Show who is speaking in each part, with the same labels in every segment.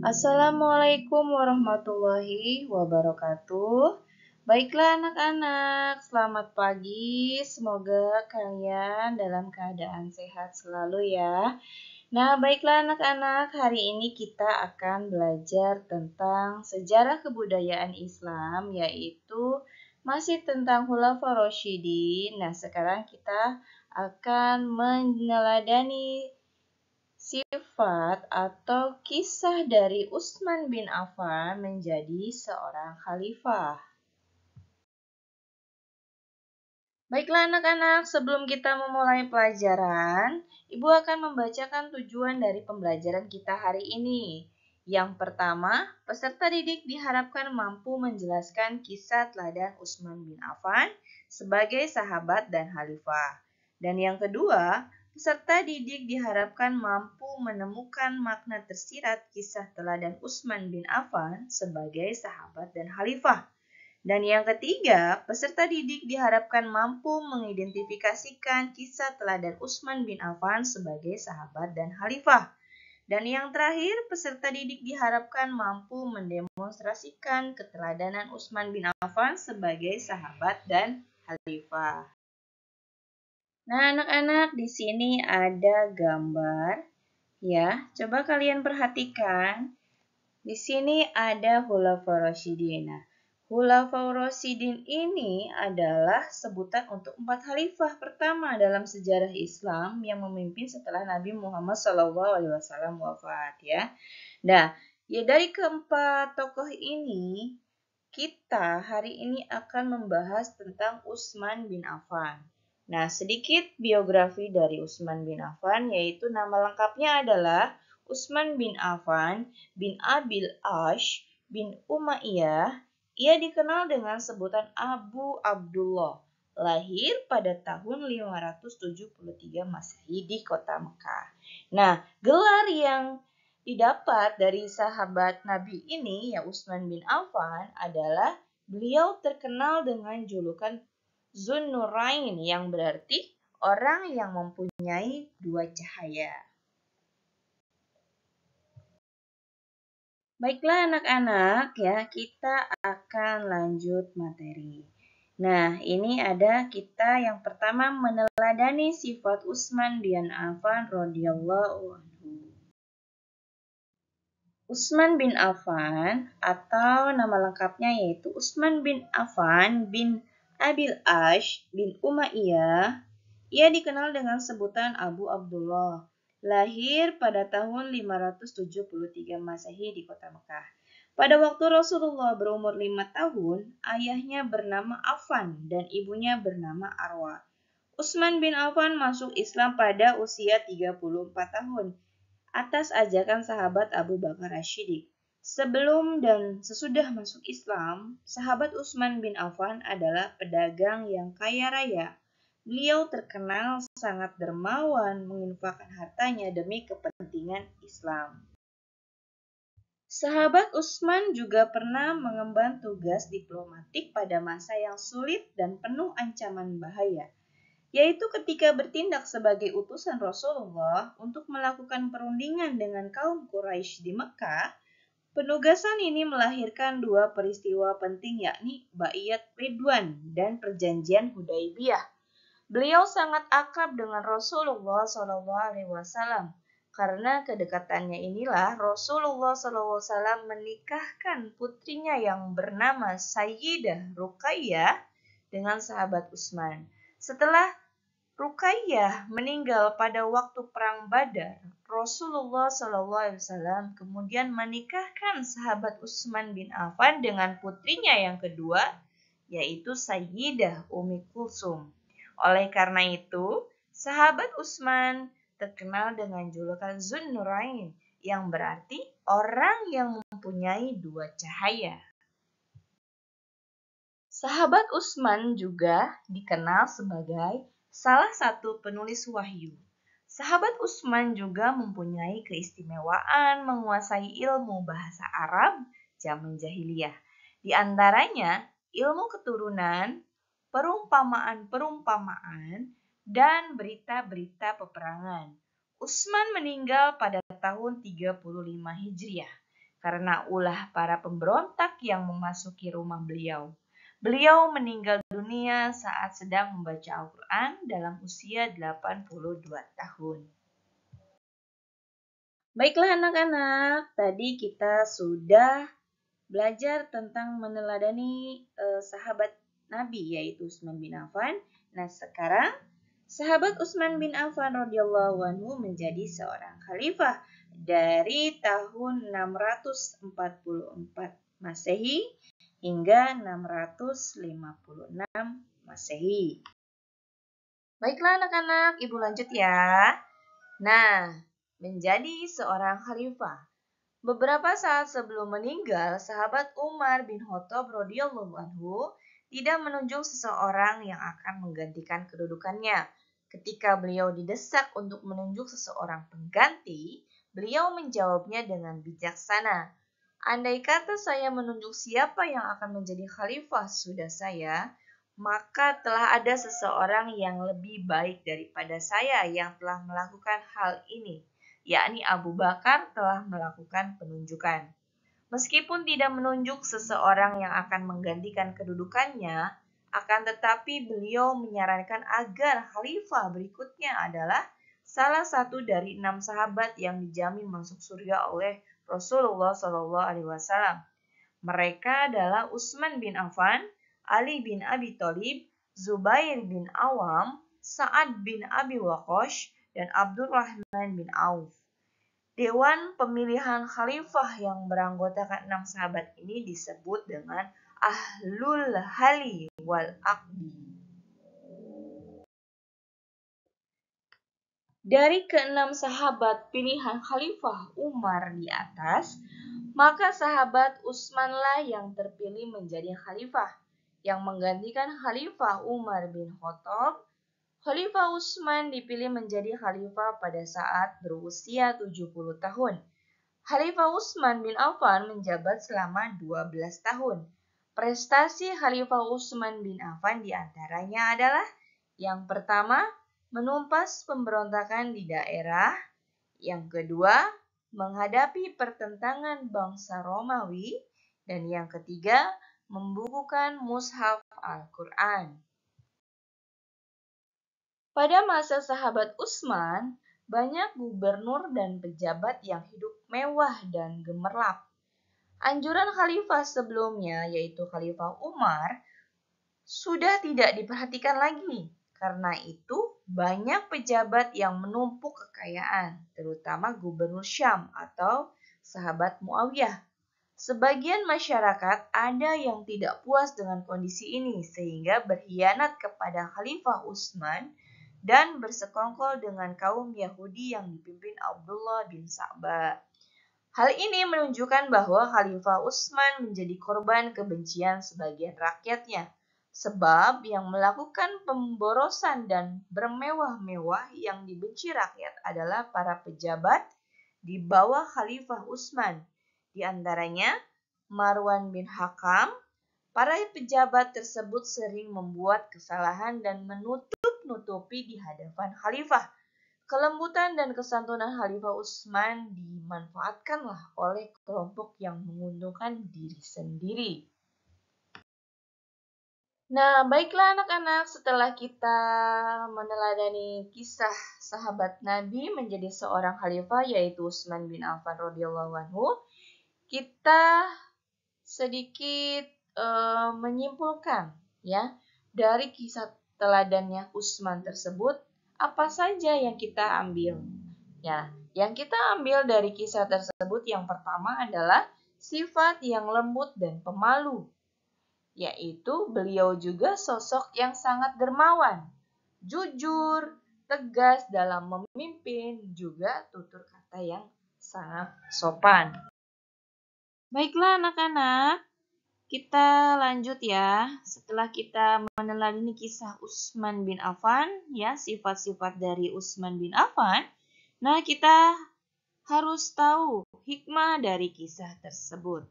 Speaker 1: Assalamualaikum warahmatullahi wabarakatuh. Baiklah anak-anak, selamat pagi. Semoga kalian dalam keadaan sehat selalu ya. Nah, baiklah anak-anak, hari ini kita akan belajar tentang sejarah kebudayaan Islam, yaitu masih tentang Khulafaur Rasyidin. Nah, sekarang kita akan meneladani sifat atau kisah dari Utsman bin Affan menjadi seorang khalifah. Baiklah anak-anak, sebelum kita memulai pelajaran, Ibu akan membacakan tujuan dari pembelajaran kita hari ini. Yang pertama, peserta didik diharapkan mampu menjelaskan kisah teladan Utsman bin Affan sebagai sahabat dan khalifah. Dan yang kedua, peserta didik diharapkan mampu menemukan makna tersirat kisah teladan Utsman bin Affan sebagai sahabat dan khalifah. Dan yang ketiga, peserta didik diharapkan mampu mengidentifikasikan kisah teladan Utsman bin Affan sebagai sahabat dan khalifah. Dan yang terakhir, peserta didik diharapkan mampu mendemonstrasikan keteladanan Utsman bin Affan sebagai sahabat dan khalifah. Nah, anak-anak, di sini ada gambar ya. Coba kalian perhatikan. Di sini ada Khulafaur Rasyidin. Nah, Khulafaur Rasyidin ini adalah sebutan untuk 4 khalifah pertama dalam sejarah Islam yang memimpin setelah Nabi Muhammad SAW wafat ya. Nah, ya dari keempat tokoh ini kita hari ini akan membahas tentang Utsman bin Affan. Nah, sedikit biografi dari Utsman bin Affan, yaitu nama lengkapnya adalah Utsman bin Affan bin Abil Ash bin Umayyah. Ia dikenal dengan sebutan Abu Abdullah. Lahir pada tahun 573 Masehi di kota Mekah. Nah, gelar yang didapat dari sahabat Nabi ini, ya Utsman bin Affan, adalah beliau terkenal dengan julukan Zunnurain yang berarti orang yang mempunyai dua cahaya. Baiklah anak-anak ya, kita akan lanjut materi. Nah, ini ada kita yang pertama meneladani sifat Utsman bin Affan radhiyallahu anhu. Utsman bin Affan atau nama lengkapnya yaitu Utsman bin Affan bin Abil Ash bin Umayyah. Ia dikenal dengan sebutan Abu Abdullah. Lahir pada tahun 573 Masehi di kota Mekah. Pada waktu Rasulullah berumur 5 tahun, ayahnya bernama Affan dan ibunya bernama Arwa. Utsman bin Affan masuk Islam pada usia 34 tahun atas ajakan sahabat Abu Bakar Asy-Siddiq. Sebelum dan sesudah masuk Islam, sahabat Utsman bin Affan adalah pedagang yang kaya raya. Beliau terkenal sangat dermawan menginfakkan hartanya demi kepentingan Islam. Sahabat Utsman juga pernah mengemban tugas diplomatik pada masa yang sulit dan penuh ancaman bahaya, yaitu ketika bertindak sebagai utusan Rasulullah untuk melakukan perundingan dengan kaum Quraisy di Mekah. Penugasan ini melahirkan dua peristiwa penting, yakni Baiat Ridwan dan Perjanjian Hudaibiyah. Beliau sangat akrab dengan Rasulullah SAW. Karena kedekatannya inilah Rasulullah SAW menikahkan putrinya yang bernama Sayyidah Ruqayyah dengan sahabat Utsman. Setelah Ruqayyah meninggal pada waktu perang Badar, Rasulullah SAW kemudian menikahkan sahabat Utsman bin Affan dengan putrinya yang kedua, yaitu Sayyidah Ummi Kulsum. Oleh karena itu, sahabat Utsman terkenal dengan julukan Zunnurain, yang berarti orang yang mempunyai dua cahaya. Sahabat Utsman juga dikenal sebagai salah satu penulis wahyu. Sahabat Utsman juga mempunyai keistimewaan menguasai ilmu bahasa Arab zaman jahiliyah. Di antaranya ilmu keturunan, perumpamaan-perumpamaan, dan berita-berita peperangan. Utsman meninggal pada tahun 35 Hijriah. karena ulah para pemberontak yang memasuki rumah beliau. Beliau meninggal dunia saat sedang membaca Al-Quran dalam usia 82 tahun. Baiklah anak-anak, tadi kita sudah belajar tentang meneladani sahabat Nabi yaitu Utsman bin Affan. Nah, sekarang sahabat Utsman bin Affan radhiyallahu anhu menjadi seorang khalifah dari tahun 644 Masehi hingga 656 Masehi. Baiklah anak-anak, Ibu lanjut ya. Nah, menjadi seorang khalifah. Beberapa saat sebelum meninggal, sahabat Umar bin Khattab radhiyallahu anhu tidak menunjuk seseorang yang akan menggantikan kedudukannya. Ketika beliau didesak untuk menunjuk seseorang pengganti, beliau menjawabnya dengan bijaksana. Andai kata saya menunjuk siapa yang akan menjadi khalifah sudah saya, maka telah ada seseorang yang lebih baik daripada saya yang telah melakukan hal ini, yakni Abu Bakar telah melakukan penunjukan. Meskipun tidak menunjuk seseorang yang akan menggantikan kedudukannya, akan tetapi beliau menyarankan agar khalifah berikutnya adalah salah satu dari 6 sahabat yang dijamin masuk surga oleh Rasulullah SAW. Mereka adalah Utsman bin Affan, Ali bin Abi Thalib, Zubair bin Awam, Sa'ad bin Abi Waqqas, dan Abdurrahman bin Auf. Dewan pemilihan khalifah yang beranggotakan 6 sahabat ini disebut dengan Ahlul Hali wal Aqdi. Dari ke-6 sahabat pilihan khalifah Umar di atas, maka sahabat Utsmanlah yang terpilih menjadi khalifah, yang menggantikan Khalifah Umar bin Khattab. Khalifah Utsman dipilih menjadi khalifah pada saat berusia 70 tahun. Khalifah Utsman bin Affan menjabat selama 12 tahun. Prestasi Khalifah Utsman bin Affan diantaranya adalah yang pertama, menumpas pemberontakan di daerah. Yang kedua, menghadapi pertentangan bangsa Romawi. Dan yang ketiga, membukukan mushaf Al-Quran. Pada masa sahabat Utsman, banyak gubernur dan pejabat yang hidup mewah dan gemerlap. Anjuran khalifah sebelumnya, yaitu Khalifah Umar, sudah tidak diperhatikan lagi. Karena itu, banyak pejabat yang menumpuk kekayaan, terutama gubernur Syam atau sahabat Muawiyah. Sebagian masyarakat ada yang tidak puas dengan kondisi ini sehingga berkhianat kepada Khalifah Utsman dan bersekongkol dengan kaum Yahudi yang dipimpin Abdullah bin Sa'ba. Hal ini menunjukkan bahwa Khalifah Utsman menjadi korban kebencian sebagian rakyatnya, sebab yang melakukan pemborosan dan bermewah-mewah yang dibenci rakyat adalah para pejabat di bawah Khalifah Utsman, di antaranya Marwan bin Hakam. Para pejabat tersebut sering membuat kesalahan dan menutup-nutupi di hadapan khalifah. Kelembutan dan kesantunan Khalifah Utsman dimanfaatkanlah oleh kelompok yang menguntungkan diri sendiri. Nah, baiklah anak-anak, setelah kita meneladani kisah sahabat Nabi menjadi seorang khalifah yaitu Utsman bin Affan radhiyallahu anhu, kita sedikit menyimpulkan ya dari kisah teladannya Utsman tersebut apa saja yang kita ambil. Ya, yang kita ambil dari kisah tersebut yang pertama adalah sifat yang lembut dan pemalu, yaitu beliau juga sosok yang sangat dermawan, jujur, tegas dalam memimpin, juga tutur kata yang sangat sopan. Baiklah anak-anak, kita lanjut ya. Setelah kita meneladani kisah Utsman bin Affan, ya sifat-sifat dari Utsman bin Affan, nah kita harus tahu hikmah dari kisah tersebut.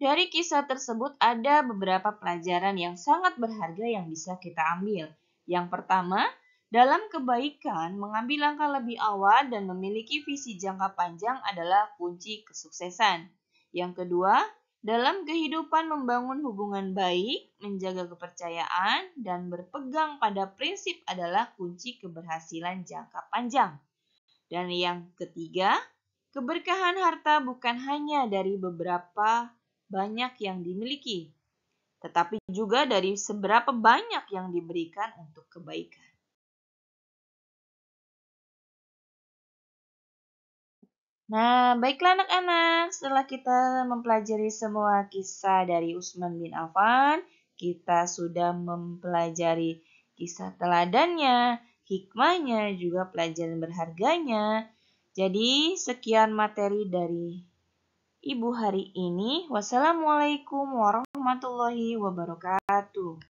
Speaker 1: Dari kisah tersebut ada beberapa pelajaran yang sangat berharga yang bisa kita ambil. Yang pertama, Dalam kebaikan, mengambil langkah lebih awal dan memiliki visi jangka panjang adalah kunci kesuksesan. Yang kedua, dalam kehidupan membangun hubungan baik, menjaga kepercayaan, dan berpegang pada prinsip adalah kunci keberhasilan jangka panjang. Dan yang ketiga, keberkahan harta bukan hanya dari beberapa banyak yang dimiliki, tetapi juga dari seberapa banyak yang diberikan untuk kebaikan. Nah, baiklah anak-anak, setelah kita mempelajari semua kisah dari Utsman bin Affan, kita sudah mempelajari kisah teladannya, hikmahnya, juga pelajaran berharganya. Jadi, sekian materi dari Ibu hari ini. Wassalamualaikum warahmatullahi wabarakatuh.